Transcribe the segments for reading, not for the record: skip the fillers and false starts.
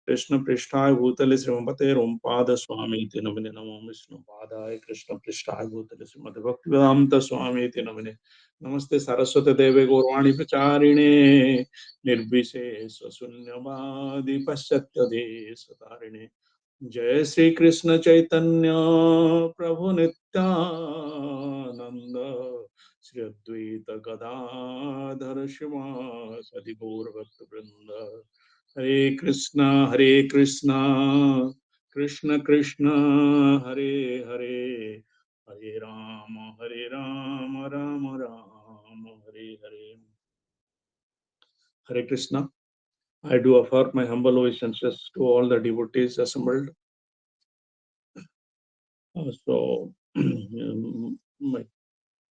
कृष्ण पृष्ठाय भूतले श्रीमते रोमपाद स्वामीति नमिने। नमो विष्णु पादाय कृष्ण पृष्ठाय भूतले श्रीमते भक्तिवेदांत स्वामीति नमिने। नमस्ते सरस्वती देवे गौरवाणी प्रचारिणे निर्विशेष शून्यवादी पश्चात्य देश तारिणे। जय श्री कृष्ण चैतन्य प्रभु नित्यानंद श्री अद्वैत गदाधर शिवासदि गौर भक्त वृंद। हरे कृष्णा कृष्ण कृष्ण हरे हरे, हरे Ram Ram Ram Hare Hare. Hare Krishna. I do offer my humble obeisances to all the devotees assembled. So,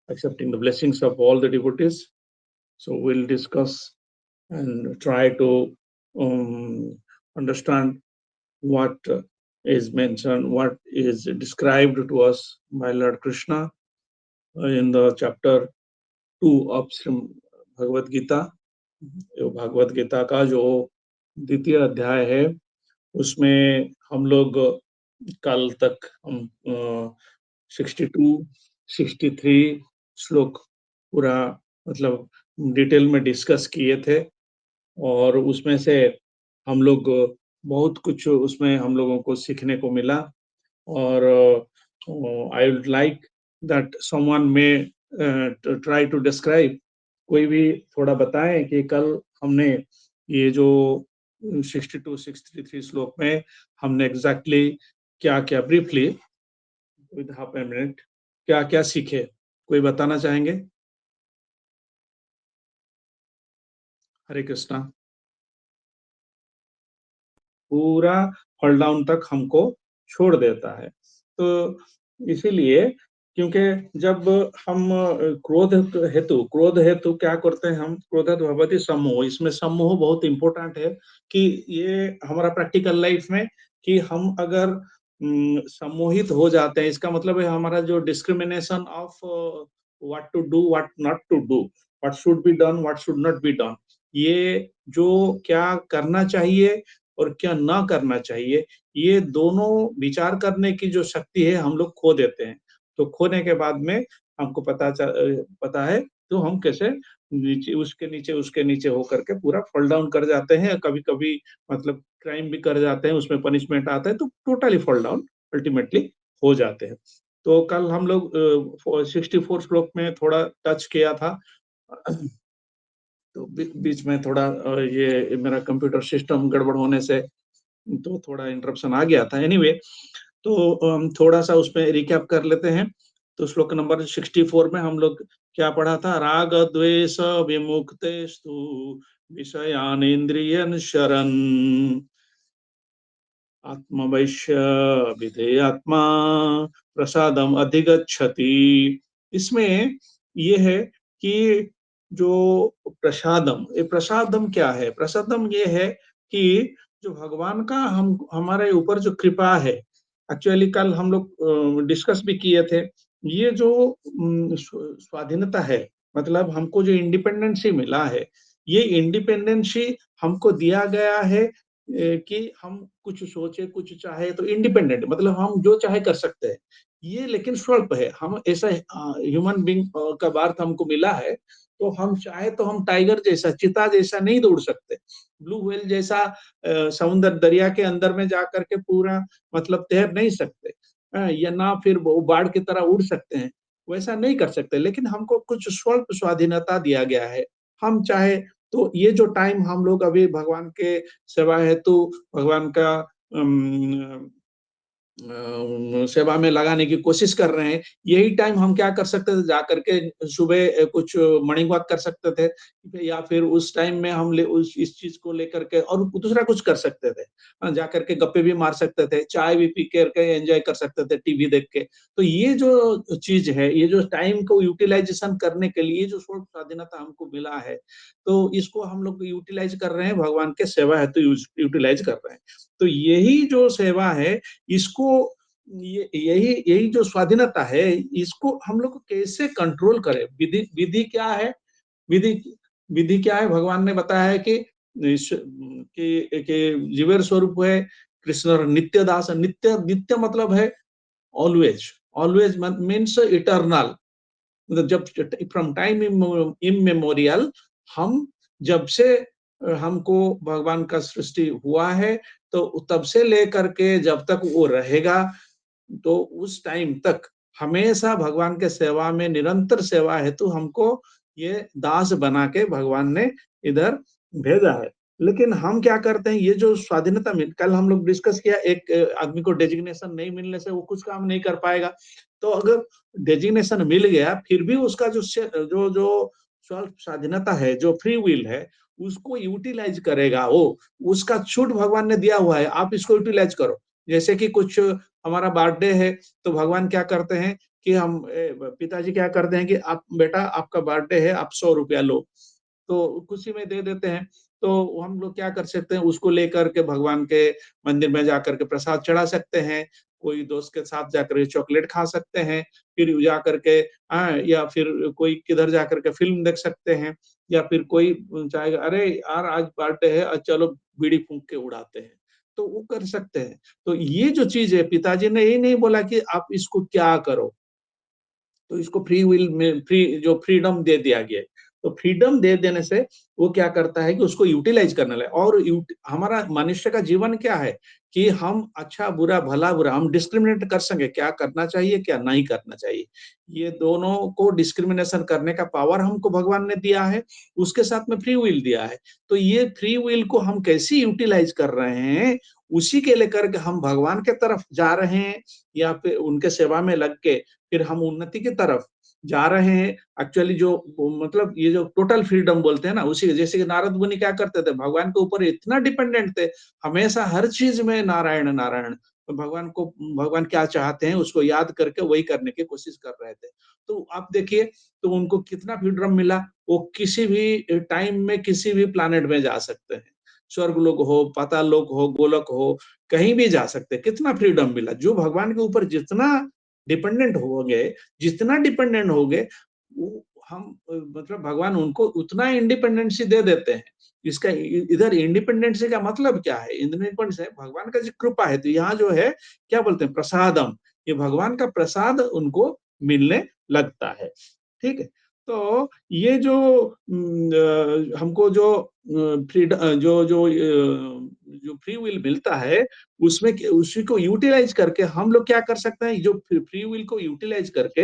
accepting the blessings of all the devotees. So, we'll discuss and try to understand what is mentioned, what is described to us by Lord Krishna in the chapter 2 of Srimad Bhagavad Gita. Bhagavad Gita का जो द्वितीय अध्याय है उसमें हम लोग कल तक हम 62, 63 श्लोक पूरा मतलब डिटेल में डिस्कस किए थे और उसमें से हम लोग बहुत कुछ उसमें हम लोगों को सीखने को मिला। और I would like that someone may try to describe, कोई भी थोड़ा बताएं कि कल हमने ये जो 62, 63 श्लोक में हमने एग्जैक्टली क्या क्या briefly with half a minute क्या क्या सीखे, कोई बताना चाहेंगे? हरे कृष्णा। पूरा फॉल डाउन तक हमको छोड़ देता है। तो इसीलिए क्योंकि जब हम क्रोध हेतु क्या करते हैं, हम क्रोधत भवति सम्मोह, इसमें सम्मोह बहुत इंपॉर्टेंट है कि ये हमारा प्रैक्टिकल लाइफ में कि हम अगर सम्मोहित हो जाते हैं, इसका मतलब है हमारा जो discrimination of what to do what not to do, what should be done what should not be done, ये जो क्या करना चाहिए और क्या ना करना चाहिए, ये दोनों विचार करने की जो शक्ति है हम लोग खो देते हैं। तो खोने के बाद में हमको पता है तो हम कैसे उसके नीचे होकर के पूरा फॉल डाउन कर जाते हैं। कभी कभी मतलब क्राइम भी कर जाते हैं, उसमें पनिशमेंट आता है तो टोटली फॉल डाउन अल्टीमेटली हो जाते हैं। तो कल हम लोग 64 श्लोक में थोड़ा टच किया था। तो बीच में थोड़ा ये मेरा कंप्यूटर सिस्टम गड़बड़ होने से तो थोड़ा इंटरप्शन आ गया था। एनीवे, तो थोड़ा सा उसमें रिकैप कर लेते हैं। तो श्लोक नंबर 64 में हम लोग क्या पढ़ा था? राग द्वेष विमुक्तेस्तु विषयान इंद्रियन शरण आत्मवैश्य विधेयात्मा प्रसादम अधिगच्छति। इसमें ये है कि जो प्रसादम, ये प्रसादम क्या है? प्रसादम ये है कि जो भगवान का हम हमारे ऊपर जो कृपा है, एक्चुअली कल हम लोग डिस्कस भी किए थे, ये जो स्वाधीनता है, मतलब हमको जो इंडिपेंडेंसी मिला है, ये इंडिपेंडेंसी हमको दिया गया है कि हम कुछ सोचे कुछ चाहे तो इंडिपेंडेंट, मतलब हम जो चाहे कर सकते हैं। ये लेकिन स्वल्प है, हम ऐसा ह्यूमन बीइंग का बर्थ हमको मिला है, तो हम चाहे तो हम टाइगर जैसा, चीता जैसा नहीं दौड़ सकते, ब्लू व्हेल जैसा समुद्र दरिया के अंदर में जाकर के पूरा मतलब तैर नहीं सकते, या ना फिर वो बाढ़ की तरह उड़ सकते हैं, वैसा नहीं कर सकते। लेकिन हमको कुछ स्वल्प स्वाधीनता दिया गया है। हम चाहे तो ये जो टाइम हम लोग अभी भगवान के सेवा हेतु भगवान का सेवा में लगाने की कोशिश कर रहे हैं, यही टाइम हम क्या कर सकते थे, जाकर के सुबह कुछ मॉर्निंग वॉक कर सकते थे, या फिर उस टाइम में हम उस इस चीज को लेकर के और दूसरा कुछ कर सकते थे। जाकर के गप्पे भी मार सकते थे, चाय भी पी करके एंजॉय कर सकते थे टीवी देख के। तो ये जो चीज है, ये जो टाइम को यूटिलाइजेशन करने के लिए जो स्वल्प स्वाधीनता हमको मिला है, तो इसको हम लोग यूटिलाइज कर रहे हैं, भगवान के सेवा हेतु यूटिलाइज कर रहे हैं। तो यही जो सेवा है, इसको ये यही यही जो स्वाधीनता है, इसको हम लोग कैसे कंट्रोल करें? विधि विधि क्या है? विधि विधि क्या है? भगवान ने बताया है कि कि जीवेर स्वरूप है कृष्ण नित्य दास। नित्य नित्य मतलब है ऑलवेज। Always means eternal. मतलब जब फ्रॉम टाइम इमेमोरियल हम जब से हमको भगवान का सृष्टि हुआ है, तो तब से लेकर के जब तक वो रहेगा, तो उस टाइम तक हमेशा भगवान के सेवा में निरंतर सेवा हेतु हमको ये दास बना के भगवान ने इधर भेजा है। लेकिन हम क्या करते हैं, ये जो स्वाधीनता मिल, कल हम लोग डिस्कस किया, एक आदमी को डेजिग्नेशन नहीं मिलने से वो कुछ काम नहीं कर पाएगा। तो अगर डेजिग्नेशन मिल गया, फिर भी उसका जो जो स्व स्वाधीनता है, जो फ्री विल है, उसको यूटिलाइज करेगा वो। उसका छूट भगवान ने दिया हुआ है, आप इसको यूटिलाइज करो। जैसे कि कुछ हमारा बर्थडे है, तो भगवान क्या करते हैं कि हम पिताजी क्या करते हैं कि आप बेटा आपका बर्थडे है, आप 100 रुपया लो, तो खुशी में दे देते हैं। तो हम लोग क्या कर सकते हैं, उसको लेकर के भगवान के मंदिर में जाकर के प्रसाद चढ़ा सकते हैं, कोई दोस्त के साथ जाकर के चॉकलेट खा सकते हैं, फिर जाकर के या फिर कोई किधर जाकर के फिल्म देख सकते हैं, या फिर कोई चाहेगा अरे यार आज बर्थडे है, आज चलो बीड़ी फूंक के उड़ाते हैं, तो वो कर सकते हैं। तो ये जो चीज है, पिताजी ने ये नहीं बोला कि आप इसको क्या करो, तो इसको फ्री विल में जो फ्रीडम दे दिया गया है। तो फ्रीडम दे देने से वो क्या करता है कि उसको यूटिलाइज करने लगे। और हमारा मनुष्य का जीवन क्या है कि हम अच्छा बुरा भला बुरा हम डिस्क्रिमिनेट कर सके, क्या करना चाहिए क्या नहीं करना चाहिए। ये दोनों को डिस्क्रिमिनेशन करने का पावर हमको भगवान ने दिया है, उसके साथ में फ्री विल दिया है। तो ये फ्री विल को हम कैसे यूटिलाइज कर रहे हैं, उसी के लेकर के हम भगवान के तरफ जा रहे हैं, या फिर उनके सेवा में लग के फिर हम उन्नति की तरफ जा रहे हैं। एक्चुअली जो मतलब ये जो टोटल फ्रीडम बोलते हैं ना, उसी जैसे कि नारद मुनि क्या करते थे, भगवान के ऊपर इतना डिपेंडेंट थे, हमेशा हर चीज में नारायण नारायण। तो भगवान क्या चाहते हैं उसको याद करके वही करने की कोशिश कर रहे थे। तो आप देखिए, तो उनको कितना फ्रीडम मिला, वो किसी भी टाइम में किसी भी प्लानेट में जा सकते हैं, स्वर्ग लोक हो, पाताल लोक हो, गोलक हो, कहीं भी जा सकते हैं। कितना फ्रीडम मिला। जो भगवान के ऊपर जितना डिपेंडेंट हो गए, जितना डिपेंडेंट हो गए, हम मतलब भगवान उनको उतना इंडिपेंडेंसी दे देते हैं। इसका इधर इंडिपेंडेंसी का मतलब क्या है, इंडिपेंडेंस है भगवान का जो कृपा है। तो यहाँ जो है क्या बोलते हैं, प्रसादम, ये भगवान का प्रसाद उनको मिलने लगता है। ठीक है। तो ये जो हमको जो फ्रीडम जो फ्री विल मिलता है, उसमें उसी को यूटिलाइज करके हम लोग क्या कर सकते हैं, जो फ्री विल को यूटिलाइज करके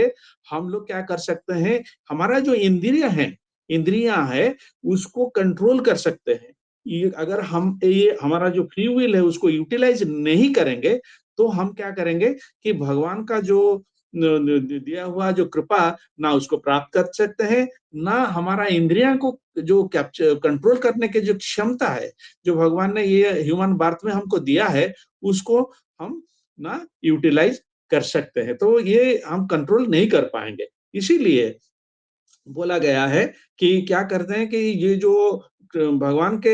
हम लोग क्या कर सकते हैं, हमारा जो इंद्रियां है उसको कंट्रोल कर सकते हैं। ये अगर हम ये हमारा जो फ्री विल है उसको यूटिलाइज नहीं करेंगे, तो हम क्या करेंगे कि भगवान का जो दिया हुआ जो कृपा, ना उसको प्राप्त कर सकते हैं, ना हमारा इंद्रियां को जो कैप्चर कंट्रोल करने की जो क्षमता है, जो भगवान ने ये ह्यूमन बर्थ में हमको दिया है, उसको हम ना यूटिलाइज कर सकते हैं। तो ये हम कंट्रोल नहीं कर पाएंगे। इसीलिए बोला गया है कि क्या करते हैं कि ये जो भगवान के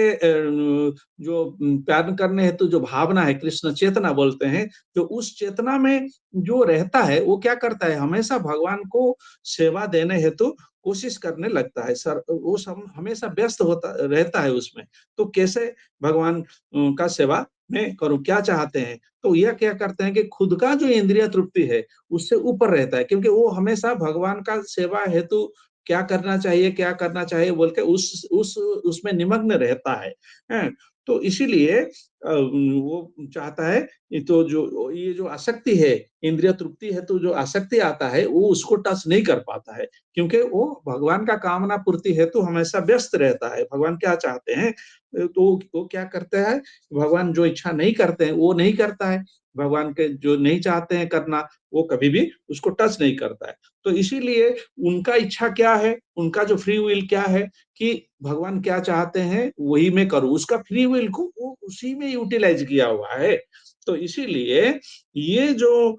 जो प्यार करने हेतु जो भावना है, कृष्ण चेतना बोलते हैं, तो उस चेतना में जो रहता है वो क्या करता है, हमेशा भगवान को सेवा देने हेतु कोशिश करने लगता है। सर वो सब हमेशा व्यस्त होता रहता है उसमें। तो कैसे भगवान का सेवा में करूं, क्या चाहते हैं, तो यह क्या करते हैं कि खुद का जो इंद्रिय तृप्ति है उससे ऊपर रहता है, क्योंकि वो हमेशा भगवान का सेवा हेतु क्या करना चाहिए बोल के उस उसमें निमग्न रहता है। हैं? तो इसीलिए वो चाहता है, तो जो ये जो आसक्ति है, इंद्रिय तृप्ति है, तो जो आसक्ति आता है वो उसको टच नहीं कर पाता है, क्योंकि वो भगवान का कामना पूर्ति है तो हमेशा व्यस्त रहता है। भगवान क्या चाहते हैं, तो वो क्या करता है, भगवान जो इच्छा नहीं करते हैं वो नहीं करता है, भगवान के जो नहीं चाहते हैं करना वो कभी भी उसको टच नहीं करता है। तो इसीलिए उनका इच्छा क्या है, उनका जो फ्री विल क्या है कि भगवान क्या चाहते हैं वही मैं करूं, उसका फ्री विल को वो उसी में यूटिलाइज किया हुआ है। तो इसीलिए ये जो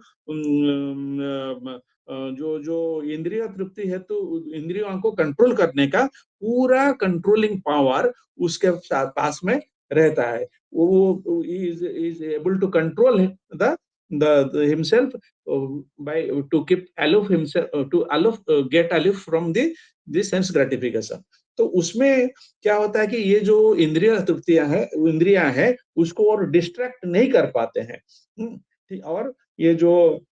जो जो इंद्रिय तृप्ति है, तो इंद्रियों को कंट्रोल करने का पूरा कंट्रोलिंग पावर उसके पास में रहता है। वो is able to control the the himself by to keep aloof himself to aloof get aloof from the sense gratification। तो उसमें क्या होता है कि ये जो इंद्रियाँ हैं, उसको और डिस्ट्रैक्ट नहीं कर पाते हैं। ठीक और ये जो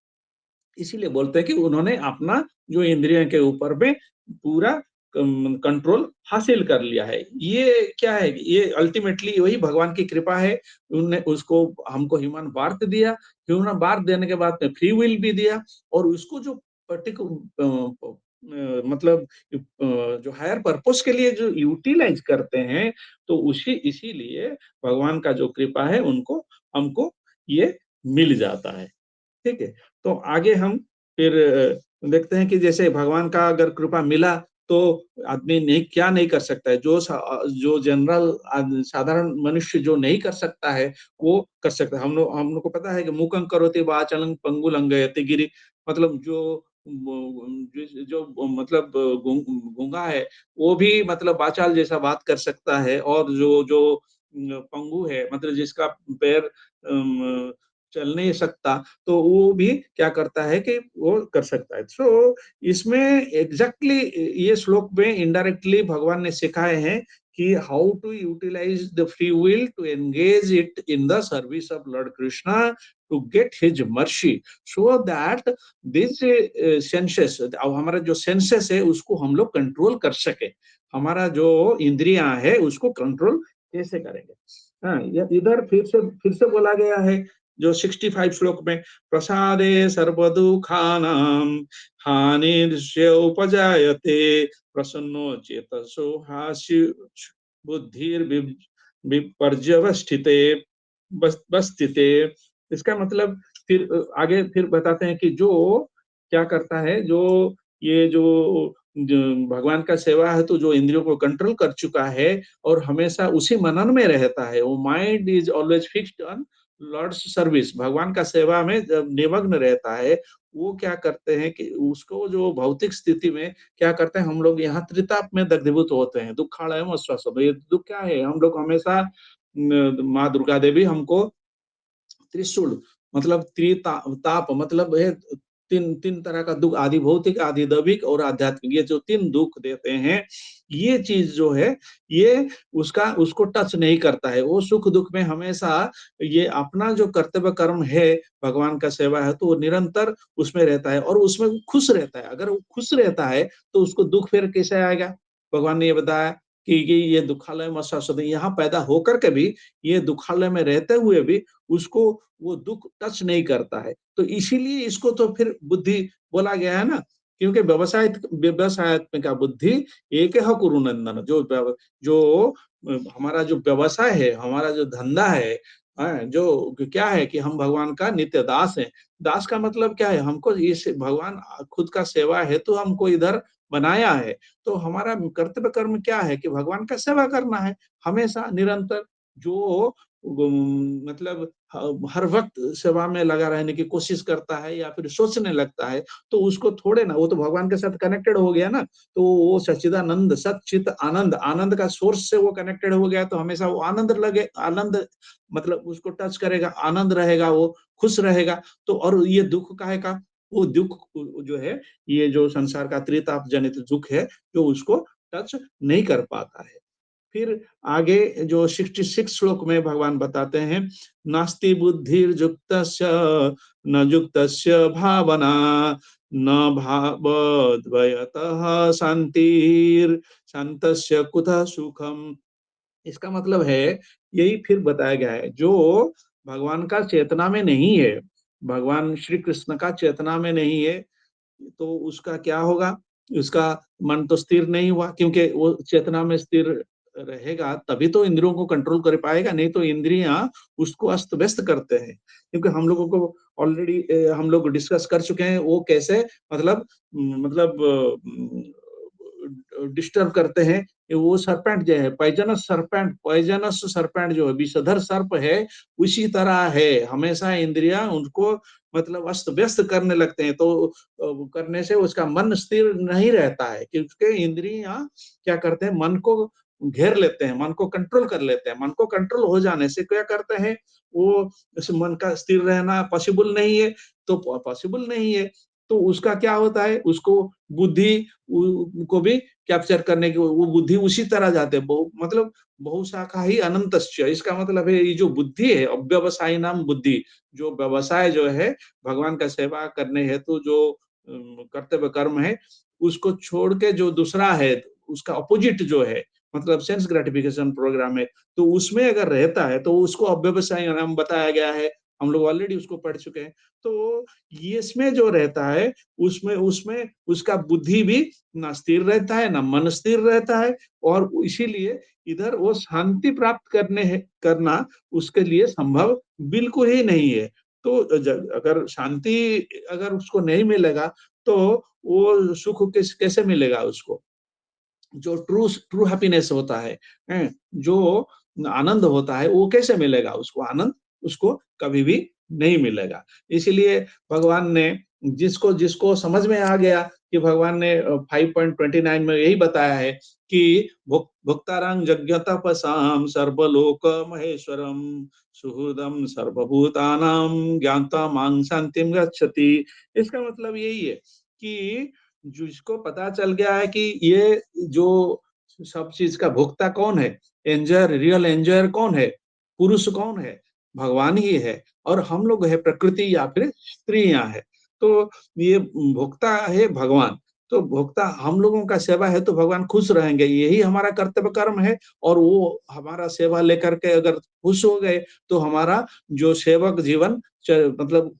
इसीलिए बोलते हैं कि उन्होंने अपना जो इंद्रियों के ऊपर में पूरा कंट्रोल हासिल कर लिया है। ये क्या है? ये अल्टीमेटली वही भगवान की कृपा है। उनने उसको हमको ह्यूमन बर्थ दिया, ह्यूमन बर्थ देने के बाद में फ्री विल भी दिया और उसको जो मतलब जो हायर पर्पस के लिए जो यूटिलाइज़ करते हैं, तो उसी इसीलिए भगवान का जो कृपा है उनको हमको ये मिल जाता है। ठीक है? तो आगे हम फिर देखते हैं कि जैसे भगवान का अगर कृपा मिला, तो आदमी नहीं क्या नहीं कर सकता है। जो जनरल साधारण मनुष्य जो नहीं कर सकता है, वो कर सकता है। हम लोग को पता है कि मूकं करोति वाचालं पंगुं लंघयते गिरि मतलब जो मतलब गूँगा है, वो भी मतलब वाचाल जैसा बात कर सकता है और जो जो पंगु है मतलब जिसका पैर चल नहीं सकता, तो वो भी क्या करता है कि वो कर सकता है। सो इसमें एग्ज़ैक्टली ये श्लोक में इनडायरेक्टली भगवान ने सिखाए हैं कि how to utilize the free will to engage it in the service of Lord Krishna to get his mercy so that this senses अब हमारा जो सेंसेस है उसको हम लोग कंट्रोल कर सकें। हमारा जो इंद्रियाँ है उसको कंट्रोल कैसे करेंगे? हाँ, इधर फिर से बोला गया है जो 65 श्लोक में प्रसादे सर्वदुःखानां हानिर्स्य उपजायते प्रसन्नो चेतसो हास्य बुद्धिर्विप विपर्यवस्थिते बस्तिते इसका मतलब फिर आगे फिर बताते हैं कि जो क्या करता है जो भगवान का सेवा है तो जो इंद्रियों को कंट्रोल कर चुका है और हमेशा उसी मनन में रहता है वो mind is always fixed on Lord's service भगवान का सेवा में जब निमग्न रहता है वो क्या करते हैं कि उसको जो भौतिक स्थिति में क्या करते हैं हम लोग यहाँ त्रिताप में दग्धीभूत होते हैं दुखालयम अस्वस्थ ये दुख क्या है हम लोग हमेशा माँ दुर्गा देवी हमको त्रिशूल मतलब ताप मतलब है तीन तीन तरह का दुख आदि भौतिक आदि दैविक और आध्यात्मिक ये जो तीन दुख देते हैं ये चीज जो है ये उसका उसको टच नहीं करता है वो सुख दुख में हमेशा ये अपना जो कर्तव्य कर्म है भगवान का सेवा है तो वो निरंतर उसमें रहता है और उसमें वो खुश रहता है अगर वो खुश रहता है तो उसको दुख फिर कैसे आएगा भगवान ने ये बताया कि ये दुखालय में शाश्वत यहाँ पैदा होकर के भी ये दुखालय में रहते हुए भी उसको वो दुख टच नहीं करता है तो इसीलिए इसको तो फिर बुद्धि बोला गया है ना क्योंकि व्यवसायत्मिका बुद्धि एक है कुरु नंदन जो हमारा जो व्यवसाय है हमारा जो धंधा है जो क्या है कि हम भगवान का नित्य दास है दास का मतलब क्या है हमको इस भगवान खुद का सेवा है तो हमको इधर बनाया है तो हमारा कर्तव्य कर्म क्या है कि भगवान का सेवा करना है हमेशा निरंतर जो मतलब हर वक्त सेवा में लगा रहने की कोशिश करता है या फिर सोचने लगता है तो उसको थोड़े ना वो तो भगवान के साथ कनेक्टेड हो गया ना तो वो सच्चिदानंद सच्चित आनंद आनंद का सोर्स से वो कनेक्टेड हो गया तो हमेशा वो आनंद मतलब उसको टच करेगा आनंद रहेगा वो खुश रहेगा तो और ये दुख काहे का वो दुख जो है ये जो संसार का त्रिताप जनित दुख है जो उसको टच नहीं कर पाता है फिर आगे जो 66 श्लोक में भगवान बताते हैं नास्ति बुद्धिर्युक्तस्य न युक्तस्य भावना न भावद्वयतः शांतिर शांतस्य कुतः सुखम इसका मतलब है यही फिर बताया गया है जो भगवान का चेतना में नहीं है भगवान श्री कृष्ण का चेतना में नहीं है तो उसका क्या होगा उसका मन तो स्थिर नहीं हुआ क्योंकि वो चेतना में स्थिर रहेगा तभी तो इंद्रियों को कंट्रोल कर पाएगा नहीं तो इंद्रियां उसको अस्त व्यस्त करते हैं क्योंकि हम लोगों को ऑलरेडी हम लोग डिस्कस कर चुके हैं वो कैसे मतलब मतलब डिस्टर्ब करते हैं वो सरपेंट जो है पॉइजनस सरपेंट जो है विषधर सर्प है उसी तरह है हमेशा इंद्रियां उनको मतलब अस्त व्यस्त करने लगते हैं तो करने से उसका मन स्थिर नहीं रहता है क्योंकि इंद्रियां क्या करते हैं मन को घेर लेते हैं मन को कंट्रोल कर लेते हैं मन को कंट्रोल हो जाने से क्या करते हैं वो उस मन का स्थिर रहना पॉसिबल नहीं है तो पॉसिबल नहीं है तो उसका क्या होता है, उसको बुद्धि को भी कैप्चर करने की वो बुद्धि उसी तरह जाते हैं, मतलब बहुशाखा ही अनंतस्य, इसका मतलब है ये जो बुद्धि है, अव्यवसायी नाम बुद्धि, जो व्यवसाय जो है भगवान का सेवा करने हेतु जो कर्तव्य कर्म है, उसको छोड़ के जो दूसरा है, उसका अपोजिट जो है, मतलब सेंस ग्रेटिफिकेशन प्रोग्राम है, तो उसमें अगर रहता है तो उसको अव्यवसायी नाम बताया गया है। हम लोग ऑलरेडी उसको पढ़ चुके हैं। तो ये इसमें जो रहता है, उसमें उसमें उसका बुद्धि भी ना स्थिर रहता है, ना मन स्थिर रहता है, और इसीलिए इधर वो शांति प्राप्त करना उसके लिए संभव बिल्कुल ही नहीं है। तो अगर शांति अगर उसको नहीं मिलेगा, तो वो सुख कैसे मिलेगा उसको? जो ट्रू हैप्पीनेस होता है, हैं? जो आनंद होता है, वो कैसे मिलेगा उसको आनंद? उसको कभी भी नहीं मिलेगा। इसीलिए भगवान ने जिसको जिसको समझ में आ गया कि भगवान ने 5.29 में यही बताया है कि भोक्तारं यज्ञ तपसां सर्वलोक महेश्वरम सुहृदं सर्वभूतानां ज्ञात्वा मां शांतिं गच्छति। इसका मतलब यही है कि जिसको पता चल गया है कि ये जो सब चीज का भोक्ता कौन है, एंजॉयर, रियल एंजॉयर कौन है, पुरुष कौन है, भगवान ही है, और हम लोग है प्रकृति या फिर स्त्रियां है। तो ये भोक्ता है भगवान। तो भोक्ता हम लोगों का सेवा है तो भगवान खुश रहेंगे, यही हमारा कर्तव्य कर्म है। और वो हमारा सेवा लेकर के अगर खुश हो गए, तो हमारा जो सेवक जीवन मतलब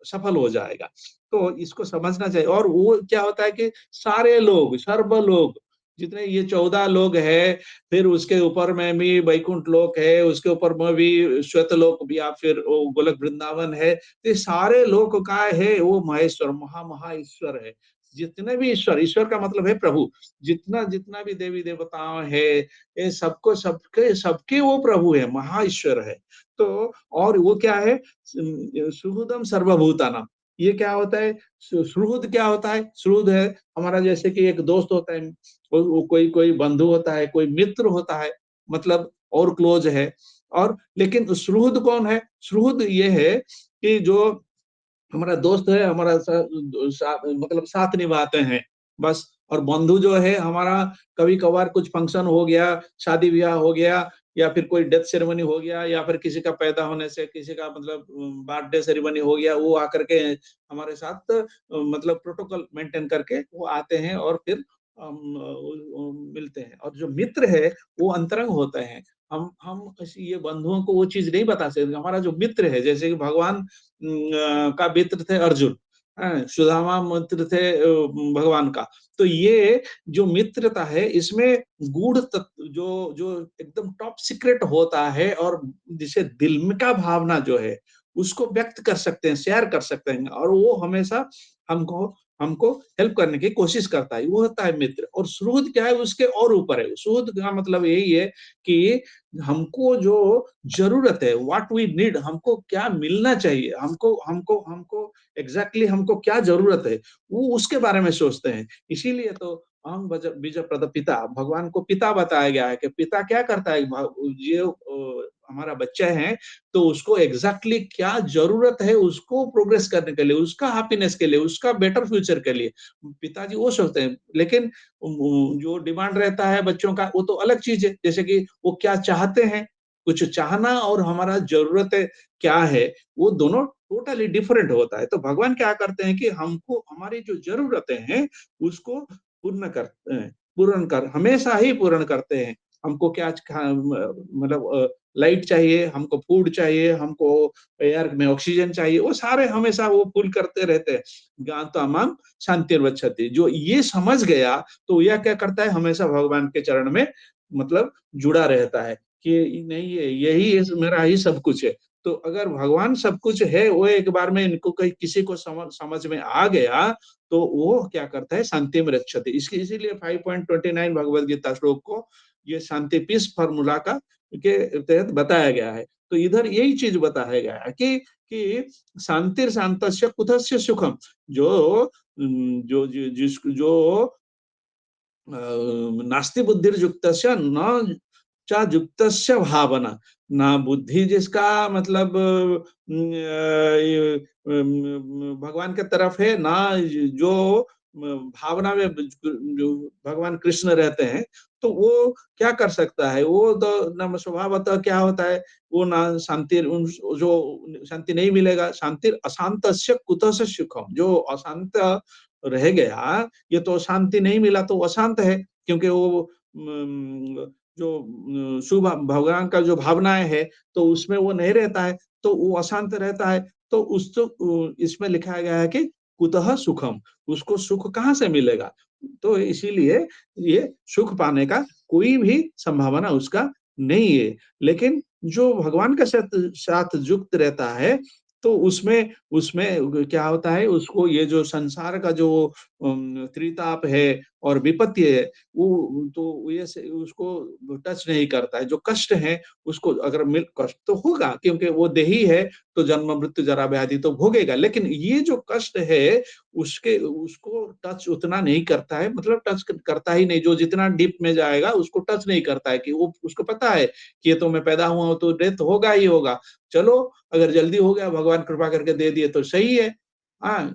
सफल हो जाएगा। तो इसको समझना चाहिए। और वो क्या होता है कि सारे लोग, सर्व लोग, जितने ये 14 लोग हैं, फिर उसके ऊपर में भी वैकुंठ लोक है, उसके ऊपर में भी श्वेत लोक भी, या फिर वो गोलक वृंदावन है, तो ये सारे लोक का है वो महेश्वर, महा ईश्वर है। जितने भी ईश्वर, ईश्वर का मतलब है प्रभु, जितना जितना भी देवी देवताओं है, ये सबको सबके सबके वो प्रभु है, महा ईश्वर है। तो और वो क्या है, सुहृदम सर्वभूतानाम। ये क्या होता है, सुहृद क्या होता है? सुहृद है हमारा, जैसे कि एक दोस्त होता है, कोई कोई बंधु होता है, कोई मित्र होता है, मतलब और क्लोज है। और लेकिन सुहृद कौन है? सुहृद ये है कि जो हमारा दोस्त है, हमारा मतलब साथ निभाते हैं बस। और बंधु जो है हमारा, कभी कभार कुछ फंक्शन हो गया, शादी ब्याह हो गया, या फिर कोई डेथ सेरेमनी हो गया, या फिर किसी का पैदा होने से किसी का मतलब बर्थडे सेरेमनी हो गया, वो आकर के हमारे साथ मतलब प्रोटोकॉल मेंटेन करके वो आते हैं, और फिर मिलते हैं। और जो मित्र है वो अंतरंग होते हैं। हम ये बंधुओं को वो चीज नहीं बता सकते। हमारा जो मित्र है, जैसे कि भगवान का मित्र थे अर्जुन, सुदामा मित्र थे भगवान का। तो ये जो मित्रता है, इसमें गूढ़ तत्व जो जो एकदम टॉप सीक्रेट होता है, और जिसे दिल में का भावना जो है उसको व्यक्त कर सकते हैं, शेयर कर सकते हैं, और वो हमेशा हमको हमको हेल्प करने की कोशिश करता है, वो होता है मित्र। और सुहृद क्या है, उसके और ऊपर है। सुहृद का मतलब यही है कि हमको जो जरूरत है, व्हाट वी नीड, हमको क्या मिलना चाहिए, हमको हमको हमको एग्जैक्टली हमको क्या जरूरत है, वो उसके बारे में सोचते हैं। इसीलिए तो अहम बीज प्रद पिता, भगवान को पिता बताया गया है कि पिता क्या करता है, ये हमारा बच्चा है, तो उसको एग्जैक्टली क्या जरूरत है, उसको प्रोग्रेस करने के लिए, उसका हैप्पीनेस के लिए, उसका बेटर फ्यूचर के लिए पिताजी वो सोचते हैं। लेकिन जो डिमांड रहता है बच्चों का, वो तो अलग चीज है। जैसे कि वो क्या चाहते हैं, कुछ चाहना और हमारा जरूरत है क्या है, वो दोनों टोटली डिफरेंट होता है। तो भगवान क्या करते हैं कि हमको हमारी जो जरूरतें हैं उसको पूर्ण कर हमेशा ही पूर्ण करते हैं। हमको क्या मतलब लाइट चाहिए, हमको फूड चाहिए, हमको एयर में ऑक्सीजन चाहिए, वो सारे हमेशा वो फुल करते रहते हैं। ज्ञात्वा मां शांतिर्गच्छति, जो ये समझ गया, तो यह क्या करता है, हमेशा भगवान के चरण में मतलब जुड़ा रहता है कि नहीं, ये यही मेरा ही सब कुछ है। तो अगर भगवान सब कुछ है, वो एक बार में इनको कहीं किसी को समझ में आ गया, तो वो क्या करता है, शांति में रक्षति। इसकी इसीलिए 5.29 भगवत गीता श्लोक को ये शांति पीस फॉर्मूला का के तहत बताया गया है। तो इधर यही चीज बताया गया है कि शांतिर शांतस्य कुतस्य सुखम। जो जो नास्ति बुद्धिर्युक्तस्य न चा युक्तस्य भावना। ना बुद्धि जिसका मतलब भगवान की तरफ है, ना जो भावना में जो भगवान कृष्ण रहते हैं, तो वो क्या कर सकता है? वो तो ना स्वभावतः क्या होता है, वो ना शांति जो शांति नहीं मिलेगा, शांति अशांतस्य कुतः से सुखम, जो अशांत रह गया, ये तो शांति नहीं मिला तो अशांत है, क्योंकि वो जो शुभ भगवान का जो भावनाएँ है, तो उसमें वो नहीं रहता है, तो वो अशांत रहता है। तो इसमें लिखा गया है कि कुतः सुखम, उसको सुख कहाँ से मिलेगा? तो इसीलिए ये सुख पाने का कोई भी संभावना उसका नहीं है। लेकिन जो भगवान के साथ युक्त रहता है, तो उसमें उसमें क्या होता है, उसको ये जो संसार का जो त्रिताप है और विपत्ति है, वो तो ये से उसको टच नहीं करता है। जो कष्ट है, उसको अगर मिल कष्ट तो होगा, क्योंकि वो देही है, तो जन्म, मृत्यु, जरा, व्याधि तो भोगेगा। लेकिन ये जो कष्ट है, उसके उसको टच उतना नहीं करता है, मतलब टच करता ही नहीं। जो जितना डीप में जाएगा, उसको टच नहीं करता है, कि वो उसको पता है कि ये तो मैं पैदा हुआ हूँ, तो डेथ होगा ही होगा। चलो, अगर जल्दी हो गया, भगवान कृपा करके दे दिए तो सही है। हाँ,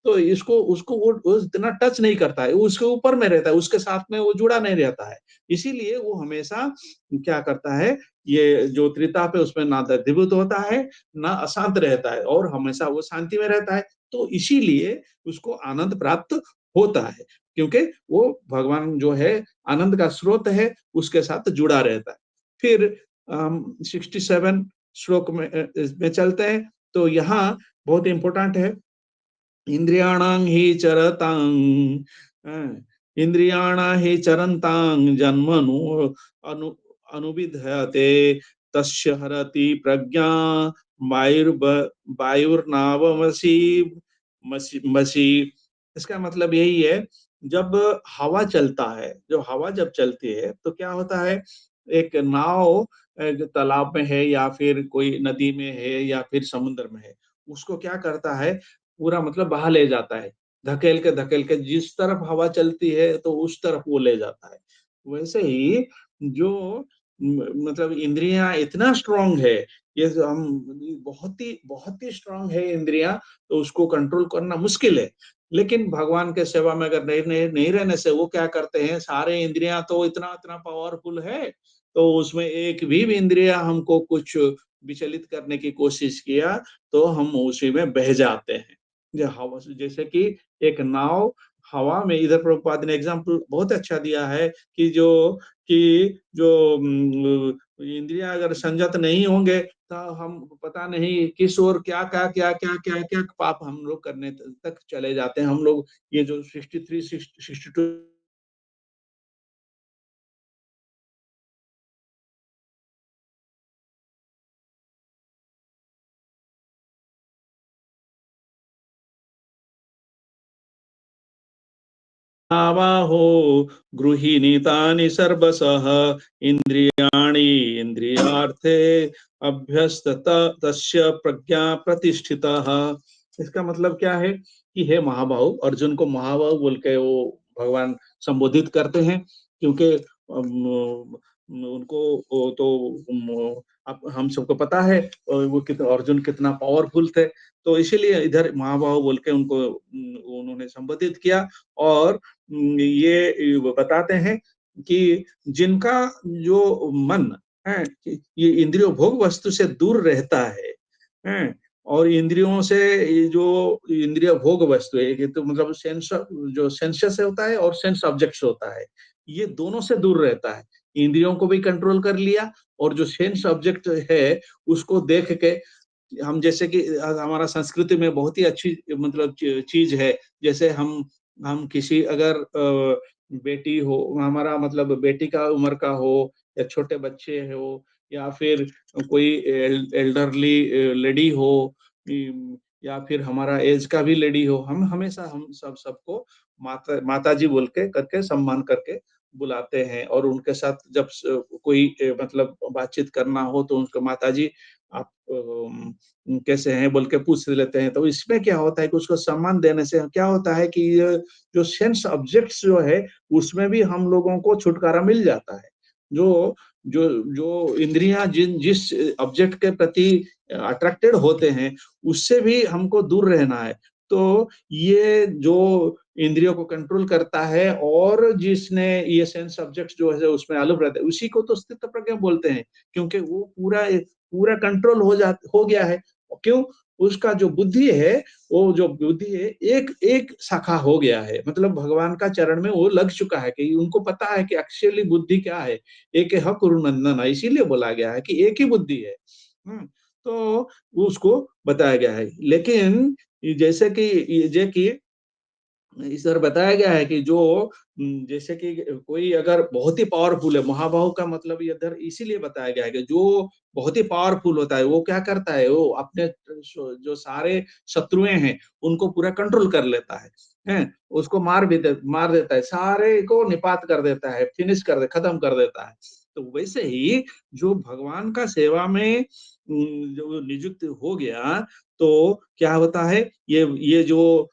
तो इसको उसको वो इतना टच नहीं करता है, वो उसके ऊपर में रहता है, उसके साथ में वो जुड़ा नहीं रहता है। इसीलिए वो हमेशा क्या करता है, ये जो त्रिताप है उसमें ना दग्धीभूत होता है, ना अशांत रहता है, और हमेशा वो शांति में रहता है। तो इसीलिए उसको आनंद प्राप्त होता है, क्योंकि वो भगवान जो है आनंद का स्रोत है, उसके साथ जुड़ा रहता है। फिर 67 श्लोक में चलते हैं, तो यहाँ बहुत इम्पोर्टेंट है। इंद्रियाणां हि चरतां इंद्रियाणा हि चरन्तां जन्मनु अनु अनुविधयते तस्य हरति प्रज्ञा वायुर्ब वायुर्नावमसि मसी। इसका मतलब यही है, जब हवा चलता है, जो हवा जब चलती है, तो क्या होता है, एक नाव तालाब में है, या फिर कोई नदी में है, या फिर समुद्र में है, उसको क्या करता है, पूरा मतलब बहा ले जाता है। धकेल के जिस तरफ हवा चलती है, तो उस तरफ वो ले जाता है। वैसे ही जो मतलब इंद्रियाँ इतना स्ट्रॉन्ग है, ये जो हम बहुत ही स्ट्रॉन्ग है इंद्रियाँ, तो उसको कंट्रोल करना मुश्किल है। लेकिन भगवान के सेवा में अगर नहीं रहने से वो क्या करते हैं, सारे इंद्रियाँ तो इतना-इतना पावरफुल है, तो उसमें एक भी इंद्रिया हमको कुछ विचलित करने की कोशिश किया, तो हम उसी में बह जाते हैं। जो हवा से, जैसे कि एक नाव हवा में, इधर प्रभुपाद ने एग्जाम्पल बहुत अच्छा दिया है कि जो इंद्रियां अगर संयत नहीं होंगे, तो हम पता नहीं किस ओर क्या पाप हम लोग करने तक चले जाते हैं। हम लोग ये जो 63 62 आवाहो गृहीणी तानि सर्वशः इंद्रियाणि इंद्रियार्थे अभ्यस्त तस्य प्रज्ञा प्रतिष्ठितः। इसका मतलब क्या है कि हे महाबाहु, अर्जुन को महाबाहु बोल के वो भगवान संबोधित करते हैं, क्योंकि उनको वो तो अब हम सबको पता है वो कितना, अर्जुन कितना पावरफुल थे, तो इसीलिए इधर महाबाहु बोल के उनको उन्होंने संबोधित किया। और ये वो बताते हैं कि जिनका जो मन है, कि ये इंद्रियों भोग वस्तु से दूर रहता है, और इंद्रियों से, ये जो इंद्रिय भोग वस्तु है, ये तो मतलब सेंस, जो सेंसेस होता है और सेंस ऑब्जेक्ट्स होता है, ये दोनों से दूर रहता है। इंद्रियों को भी कंट्रोल कर लिया, और जो सेंस ऑब्जेक्ट है, उसको देख के हम, जैसे कि हमारा संस्कृति में बहुत ही अच्छी मतलब चीज है, जैसे हम किसी अगर बेटी हो, हमारा मतलब बेटी का उम्र का हो, या छोटे बच्चे हो, या फिर कोई एल्डरली लेडी हो, या फिर हमारा एज का भी लेडी हो, हम हमेशा हम सबको माता जी बोल के करके सम्मान करके बुलाते हैं, और उनके साथ जब कोई मतलब बातचीत करना हो, तो उनको माता जी आप कैसे हैं बोल के पूछ लेते हैं। तो इसमें क्या होता है कि उसको सम्मान देने से क्या होता है कि ये जो सेंस ऑब्जेक्ट्स जो है, उसमें भी हम लोगों को छुटकारा मिल जाता है। जो जो जो इंद्रियाँ जिस ऑब्जेक्ट के प्रति अट्रैक्टेड होते हैं, उससे भी हमको दूर रहना है। तो ये जो इंद्रियों को कंट्रोल करता है और जिसने ये सेंस ऑब्जेक्ट्स जो है उसमें आलूप रहता है, उसी को तो स्थित प्रज्ञ बोलते हैं, क्योंकि वो पूरा कंट्रोल हो गया है। क्यों? उसका जो बुद्धि है, वो जो बुद्धि है, एक एक शाखा हो गया है, मतलब भगवान का चरण में वो लग चुका है कि उनको पता है कि एक्चुअली बुद्धि क्या है। एक है कुरु नंदन, इसीलिए बोला गया है कि एक ही बुद्धि है। तो उसको बताया गया है। लेकिन जैसे कि ये कि इस तरह बताया गया है कि जो जैसे कि कोई अगर बहुत ही पावरफुल है, महाबाहु का मतलब ये इधर इसीलिए बताया गया है कि जो बहुत ही पावरफुल होता है, वो क्या करता है, वो अपने जो सारे शत्रुएँ हैं, उनको पूरा कंट्रोल कर लेता है, हैं? उसको मार देता है, सारे को निपात कर देता है, खत्म कर देता है। तो वैसे ही जो भगवान का सेवा में जो नियुक्त हो गया, तो क्या होता है, ये जो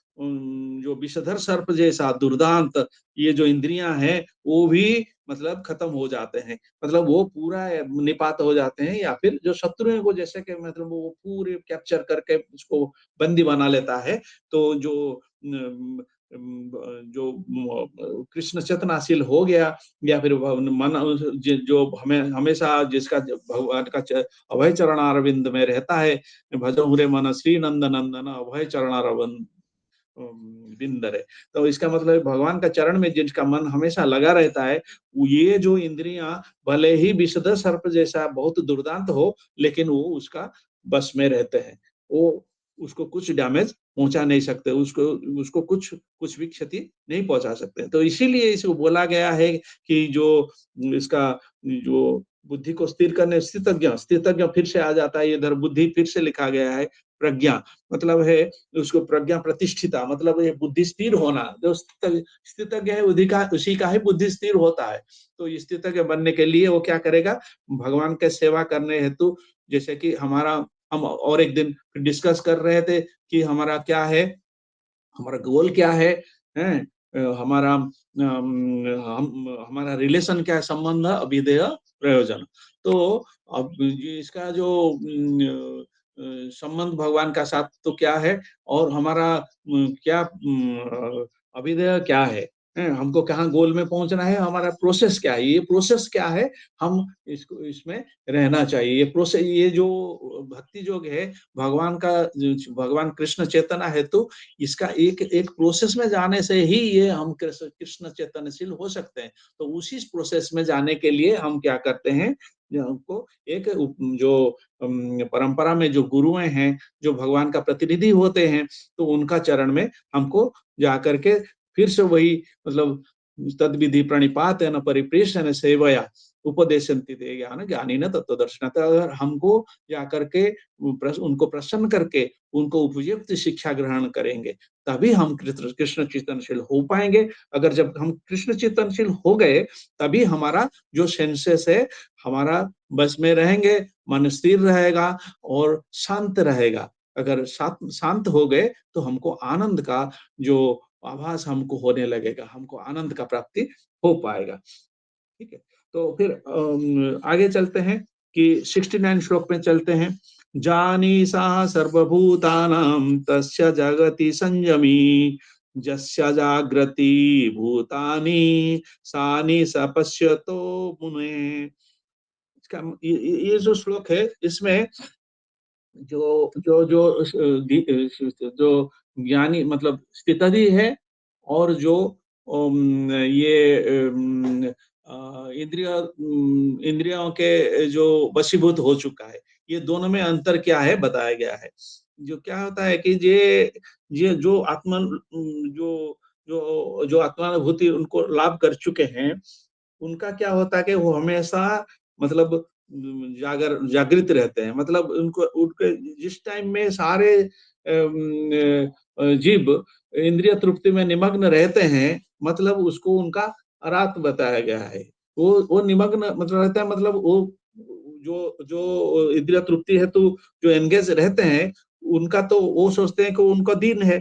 विषधर सर्प जैसा दुर्दांत ये जो इंद्रियां हैं, वो भी मतलब खत्म हो जाते हैं, मतलब वो पूरा निपात हो जाते हैं, या फिर जो शत्रुओं को जैसे कि मतलब वो पूरे कैप्चर करके उसको बंदी बना लेता है। तो कृष्ण चेतनाशील हो गया, या फिर मन जो हमें हमेशा जिसका भगवान का अभय चरणारविंद में रहता है, भजो हुरे मन श्री नंद नंदन अभय चरणारविंद विंदर है। तो इसका मतलब है भगवान का चरण में जिसका मन हमेशा लगा रहता है, ये जो इंद्रियां भले ही विषधर सर्प जैसा बहुत दुर्दांत हो, लेकिन वो उसका बस में रहते हैं। वो उसको कुछ डैमेज पहुंचा नहीं सकते, उसको उसको कुछ कुछ भी क्षति नहीं पहुंचा सकते। तो इसीलिए इसको बोला गया है कि जो इसका जो बुद्धि को स्थिर करने स्थितज्ञ फिर से आ जाता है, इधर बुद्धि फिर से लिखा गया है। प्रज्ञा मतलब है उसको प्रज्ञा प्रतिष्ठिता, मतलब ये बुद्धि स्थिर होना, जो स्थितज्ञ है उसी का ही बुद्धि स्थिर होता है। तो स्थितज्ञ बनने के लिए वो क्या करेगा, भगवान के सेवा करने हेतु, जैसे कि हम और एक दिन डिस्कस कर रहे थे कि हमारा क्या है, हमारा गोल क्या है, हैं? हमारा हमारा रिलेशन क्या है, संबंध अभिधेय प्रयोजन। तो अब ये इसका जो संबंध भगवान का साथ तो क्या है, और हमारा क्या अभिधेय क्या है, हमको कहाँ गोल में पहुंचना है, हमारा प्रोसेस क्या है, ये प्रोसेस क्या है, हम इसको इसमें रहना चाहिए। ये प्रोसेस, ये जो भक्ति योग है, भगवान का भगवान कृष्ण चेतना है, तो इसका एक एक प्रोसेस में जाने से ही ये हम कृष्ण चैतन्यशील हो सकते हैं। तो उसी प्रोसेस में जाने के लिए हम क्या करते हैं, हमको एक जो परंपरा में जो गुरुएं हैं, जो भगवान का प्रतिनिधि होते हैं, तो उनका चरण में हमको जाकर के फिर से वही मतलब तद विधि प्रणिपातेन परिप्रेषण सेवया उपदेशन्ति ते ज्ञान ज्ञानिन तत्वदर्शिनः। तो अगर हमको जाकर के उनको प्रसन्न करके उनको उपयुक्त शिक्षा ग्रहण करेंगे, तभी हम कृष्ण चिंतनशील हो पाएंगे। अगर जब हम कृष्ण चिंतनशील हो गए, तभी हमारा जो सेंसेस है, हमारा बस में रहेंगे, मन स्थिर रहेगा और शांत रहेगा। अगर शांत हो गए, तो हमको आनंद का जो आभास हमको होने लगेगा, हमको आनंद का प्राप्ति हो पाएगा। ठीक है? तो फिर आगे चलते हैं कि 69 श्लोक में चलते हैं। जानीसा सर्वभूतानां तस्य जगति संयमी, जस्य जागृति भूतानि सानि स पश्यतो मुने। इसका ये जो श्लोक है, इसमें जो जो जो जो ज्ञानी मतलब स्थितधि है, और जो ये इंद्रियों के जो वशीभूत हो चुका है, ये दोनों में अंतर क्या है बताया गया है। जो क्या होता है कि ये जो आत्मा जो जो आत्मानुभूति उनको लाभ कर चुके हैं, उनका क्या होता है कि वो हमेशा मतलब जागृत रहते हैं, मतलब उनको उनके जिस टाइम में सारे जीव इंद्रिय तृप्ति में निमग्न रहते हैं, मतलब उसको उनका रात बताया गया है। वो निमग्न मतलब रहता है, मतलब वो जो जो इंद्रिय तृप्ति है, तो जो एंगेज रहते हैं, उनका तो वो सोचते हैं कि उनका दिन है,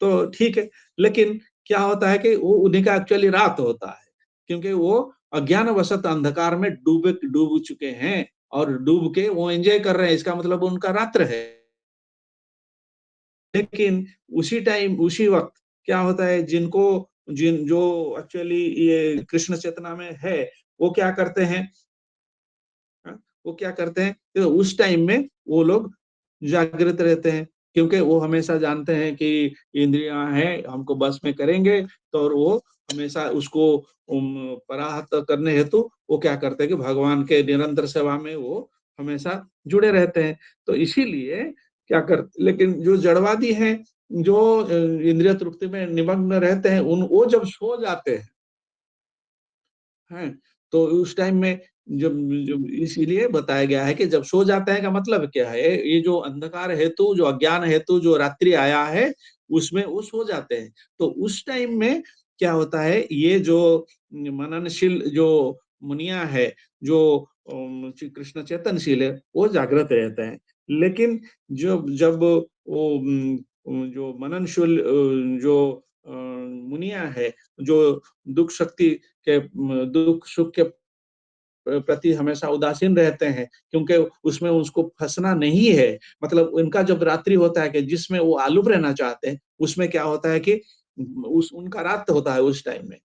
तो ठीक है। लेकिन क्या होता है कि वो उन्हीं का एक्चुअली रात होता है, क्योंकि वो अज्ञानवशत अंधकार में डूब चुके हैं और डूब के वो एंजॉय कर रहे हैं, इसका मतलब उनका रात्र है। लेकिन उसी टाइम उसी वक़्त क्या होता है, जो एक्चुअली ये कृष्ण चेतना में है, वो क्या करते हैं, हाँ, वो क्या करते हैं, तो उस टाइम में वो लोग जागृत रहते हैं, क्योंकि वो हमेशा जानते हैं कि इंद्रियां हैं, हमको बस में करेंगे, तो और वो हमेशा उसको पराहत करने हेतु वो क्या करते हैं कि भगवान के निरंतर सेवा में वो हमेशा जुड़े रहते हैं। तो इसीलिए क्या कर, लेकिन जो जड़वादी हैं, जो इंद्रिय तृप्ति में निमग्न रहते हैं, उन वो जब सो जाते हैं, तो उस टाइम में जब जब इसीलिए बताया गया है कि जब सो जाते हैं का मतलब क्या है, ये जो अंधकार हेतु, जो अज्ञान हेतु जो रात्रि आया है, उसमें वो सो जाते हैं। तो उस टाइम में क्या होता है, ये जो मननशील जो मुनिया है, जो श्री कृष्ण चेतनशील है, वो जागृत रहते हैं। लेकिन जब जब वो जो मननशील जो मुनिया है, जो दुख शक्ति के दुख सुख के प्रति हमेशा उदासीन रहते हैं, क्योंकि उसमें उसको फंसना नहीं है। मतलब उनका जब रात्रि होता है कि जिसमें वो आलूप रहना चाहते हैं, उसमें क्या होता है कि उस उनका रात होता है उस टाइम में।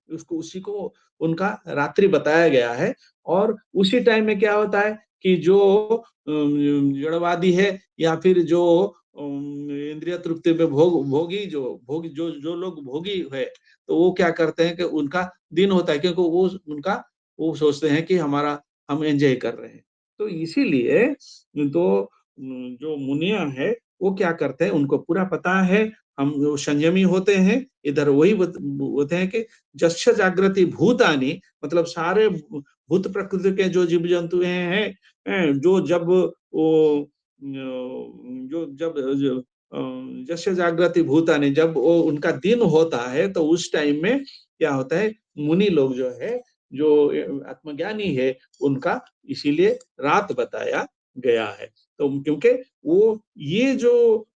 उसको उसी को उनका रात्रि बताया गया है। और उसी टाइम में क्या होता है कि जो जड़वादी है या फिर जो इंद्रिय तृप्ति में भोगी जो लोग भोगी है, तो वो क्या करते हैं कि उनका दिन होता है, क्योंकि वो सोचते हैं कि हमारा हम एंजॉय कर रहे हैं। तो इसीलिए तो जो मुनिया है, वो क्या करते हैं, उनको पूरा पता है, हम जो संयमी होते हैं, इधर वही होते हैं कि जस्य जागृति भूतानि, मतलब सारे भूत प्रकृति के जो जीव जंतु जो जब वो जो जब जस्य जागृति भूतानि, जब वो उनका दिन होता है, तो उस टाइम में क्या होता है, मुनि लोग जो है, जो आत्मज्ञानी है, उनका इसीलिए रात बताया गया है। तो क्योंकि वो ये जो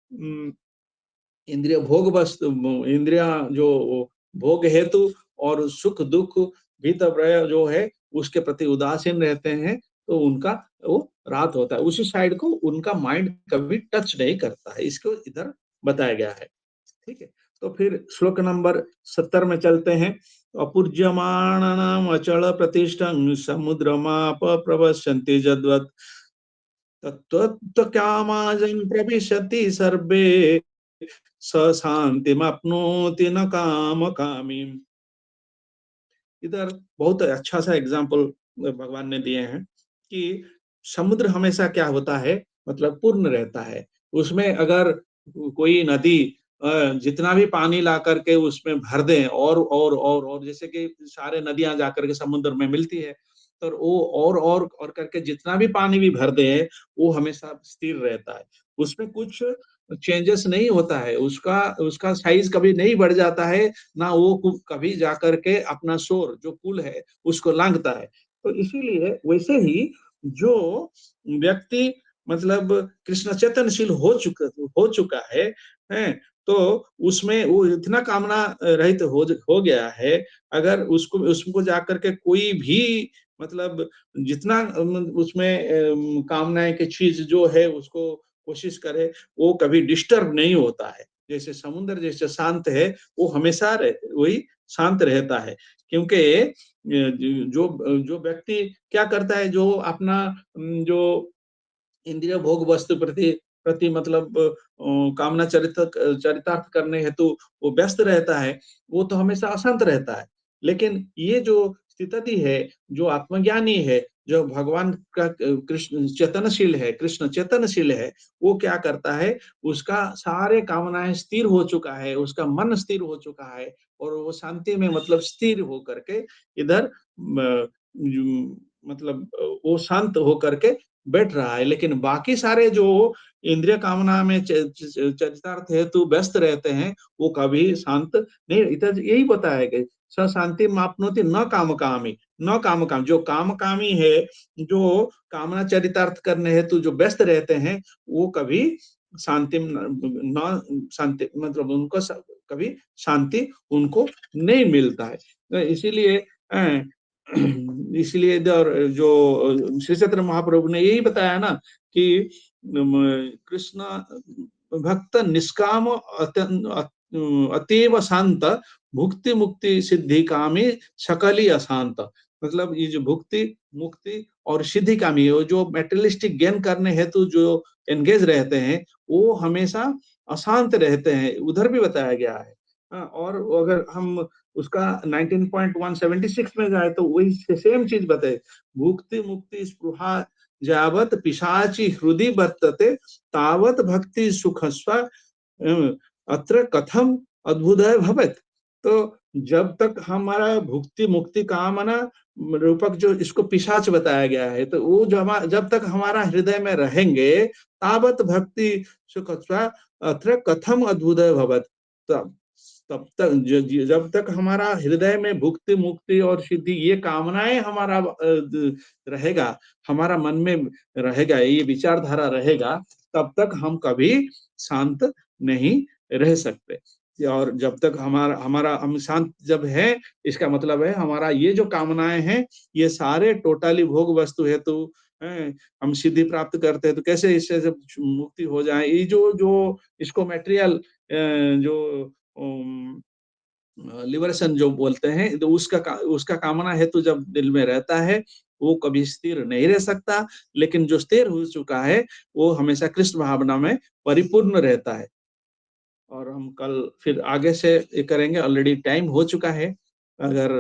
इंद्रिय भोग वस्तु, इंद्रिया जो भोग हेतु और सुख दुख भीतर प्रय जो है, उसके प्रति उदासीन रहते हैं, तो उनका वो रात होता है, उसी साइड को उनका माइंड कभी टच नहीं करता है, इसको इधर बताया गया है। ठीक है। तो फिर श्लोक नंबर 70 में चलते हैं। अपूज्यमाणानाम अचल प्रतिष्ठं समुद्रमाप प्रवस्यन्ति जद्वत् तत्त्वत् कामाजं प्रविशति सर्वे स शान्तिमाप्नोति न कामकामीम्। इधर बहुत अच्छा सा एग्जाम्पल भगवान ने दिए हैं कि समुद्र हमेशा क्या होता है, मतलब पूर्ण रहता है। उसमें अगर कोई नदी जितना भी पानी ला करके उसमें भर दें, और जैसे कि सारे नदियां जाकर के समुद्र में मिलती है, तो वो और करके जितना भी पानी भी भर दें, वो हमेशा स्थिर रहता है। उसमें कुछ चेंजेस नहीं होता है, उसका उसका साइज कभी नहीं बढ़ जाता है, ना वो कभी जाकर के अपना शोर जो पुल है उसको लांघता है। तो इसीलिए वैसे ही जो व्यक्ति मतलब कृष्ण चेतनशील हो चुका है, तो उसमें वो इतना कामना रहित हो गया है। अगर उसको जाकर के कोई भी मतलब जितना उसमें कामनाएं की चीज जो है उसको कोशिश करे, वो कभी डिस्टर्ब नहीं होता है। जैसे समुद्र जैसे शांत है, वो हमेशा वही शांत रहता है। क्योंकि जो जो व्यक्ति क्या करता है, जो अपना जो इंद्रिय भोग वस्तु प्रति प्रति मतलब कामना चरितार्थ करने हेतु वो व्यस्त रहता है, वो तो हमेशा अशांत रहता है। लेकिन ये जो स्थिति है, जो आत्मज्ञानी है, जो भगवान का कृष्ण चेतनशील है, कृष्ण चेतनशील है, वो क्या करता है, उसका सारे कामनाएं स्थिर हो चुका है, उसका मन स्थिर हो चुका है, और वो शांति में मतलब स्थिर होकर के इधर मतलब वो शांत होकर के बैठ रहा है। लेकिन बाकी सारे जो इंद्रिय कामना में चरितार्थ हेतु व्यस्त रहते हैं, वो कभी शांत नहीं। इधर यही बताया गया, स शांति मापनोति न काम कामी, न काम काम, जो काम कामी है, जो कामना चरितार्थ करने हेतु जो व्यस्त रहते हैं, वो कभी शांति न शांति मतलब उनको कभी शांति उनको नहीं मिलता है। तो इसीलिए इसलिए जो श्री चैतन्य महाप्रभु ने यही बताया ना कि कृष्ण भक्त निष्काम अतीव शांत भुक्ति मुक्ति सिद्धि कामी सकली अशांत। मतलब ये जो भुक्ति मुक्ति और सिद्धि कामी है, जो मेटेरियलिस्टिक गेन करने हेतु जो एंगेज रहते हैं, वो हमेशा अशांत रहते हैं, उधर भी बताया गया है। हाँ, और अगर हम उसका 19.176 में जाए तो वही सेम चीज बताए, भुक्ति मुक्ति स्पृहा जावत पिशाची हृदय वर्तते तावत भक्ति सुख स्व अत्र कथम अद्भुदय भवत। तो जब तक हमारा भुक्ति मुक्ति कामना रूपक जो इसको पिशाच बताया गया है, तो वो जब तक हमारा हृदय में रहेंगे तावत भक्ति सुख स्व अत्र कथम अद्भुदय भवत। तब तब तक जब तक हमारा हृदय में भुक्ति मुक्ति और सिद्धि ये कामनाएं हमारा रहेगा, हमारा मन में रहेगा, ये विचारधारा रहेगा, तब तक हम कभी शांत नहीं रह सकते। और जब तक हमारा हमारा हम शांत जब है, इसका मतलब है हमारा ये जो कामनाएं हैं ये सारे टोटली भोग वस्तु है, तो हम सिद्धि प्राप्त करते हैं तो कैसे इससे जब मुक्ति हो जाए, ये जो जो इसको मटेरियल जो लिबरेशन जो बोलते हैं, तो उसका कामना हेतु जब दिल में रहता है, वो कभी स्थिर नहीं रह सकता। लेकिन जो स्थिर हो चुका है, वो हमेशा कृष्ण भावना में परिपूर्ण रहता है। और हम कल फिर आगे से ये करेंगे, ऑलरेडी टाइम हो चुका है। अगर